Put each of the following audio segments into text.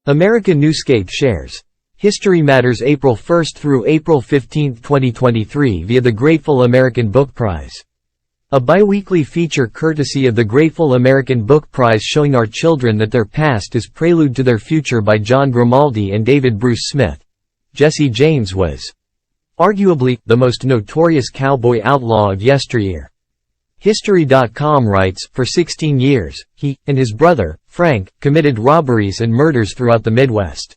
American Newscape shares History Matters April 1 through April 15, 2023 via the Grateful American Book Prize. A bi-weekly feature courtesy of the Grateful American Book Prize showing our children that their past is prelude to their future by John Grimaldi and David Bruce Smith. Jesse James was arguably the most notorious cowboy outlaw of yesteryear. History.com writes, for 16 years, he, and his brother, Frank, committed robberies and murders throughout the Midwest.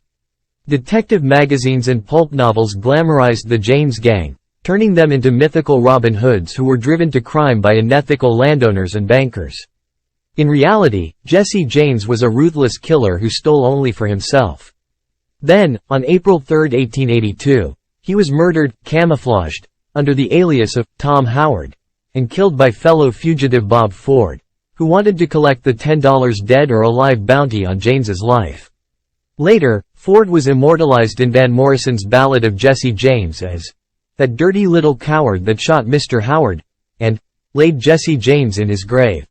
Detective magazines and pulp novels glamorized the James gang, turning them into mythical Robin Hoods who were driven to crime by unethical landowners and bankers. In reality, Jesse James was a ruthless killer who stole only for himself. Then, on April 3, 1882, he was murdered, camouflaged, under the alias of Tom Howard, and killed by fellow fugitive Bob Ford, who wanted to collect the $10 dead or alive bounty on James's life. Later, Ford was immortalized in Van Morrison's Ballad of Jesse James as "that dirty little coward that shot Mr. Howard," and laid Jesse James in his grave.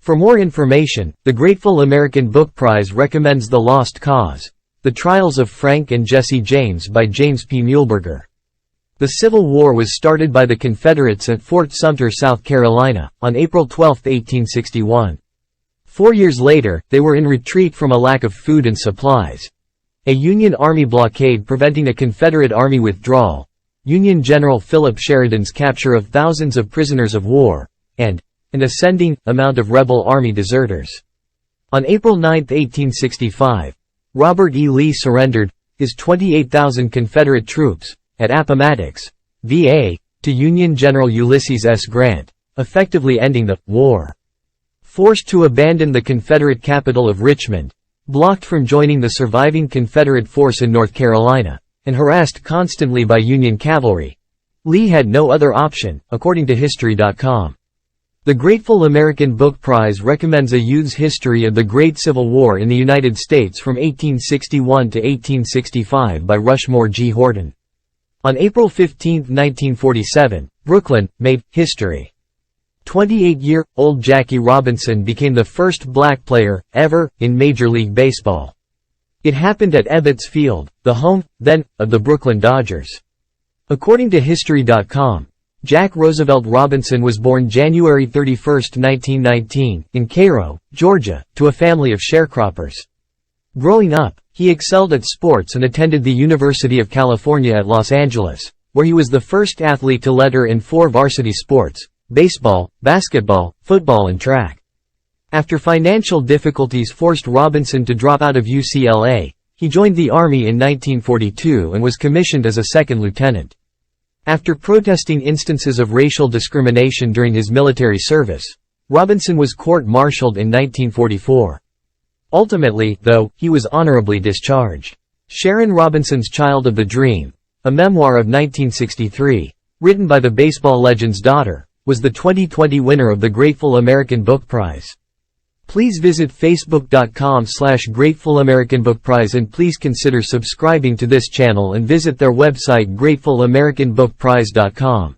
For more information, the Grateful American Book Prize recommends The Lost Cause: The Trials of Frank and Jesse James by James P. Muehlberger. The Civil War was started by the Confederates at Fort Sumter, South Carolina, on April 12, 1861. 4 years later, they were in retreat from a lack of food and supplies. A Union Army blockade preventing a Confederate Army withdrawal, Union General Philip Sheridan's capture of thousands of prisoners of war, and an ascending amount of rebel army deserters. On April 9, 1865, Robert E. Lee surrendered his 28,000 Confederate troops at Appomattox, VA, to Union General Ulysses S. Grant, effectively ending the war. Forced to abandon the Confederate capital of Richmond, blocked from joining the surviving Confederate force in North Carolina, and harassed constantly by Union cavalry, Lee had no other option, according to History.com. The Grateful American Book Prize recommends a youth's history of the Great Civil War in the United States from 1861 to 1865 by Rushmore G. Horton. On April 15, 1947, Brooklyn made history. 28-year-old Jackie Robinson became the first black player ever in Major League Baseball. It happened at Ebbets Field, the home, then, of the Brooklyn Dodgers. According to History.com, Jack Roosevelt Robinson was born January 31, 1919, in Cairo, Georgia, to a family of sharecroppers. Growing up, he excelled at sports and attended the University of California at Los Angeles, where he was the first athlete to letter in 4 varsity sports: baseball, basketball, football and track. After financial difficulties forced Robinson to drop out of UCLA, he joined the Army in 1942 and was commissioned as a second lieutenant. After protesting instances of racial discrimination during his military service, Robinson was court-martialed in 1944. Ultimately, though, he was honorably discharged. Sharon Robinson's Child of the Dream, a memoir of 1963, written by the baseball legend's daughter, was the 2020 winner of the Grateful American Book Prize. Please visit facebook.com/Grateful American Book Prize and please consider subscribing to this channel and visit their website grateful-americanbookprize.com.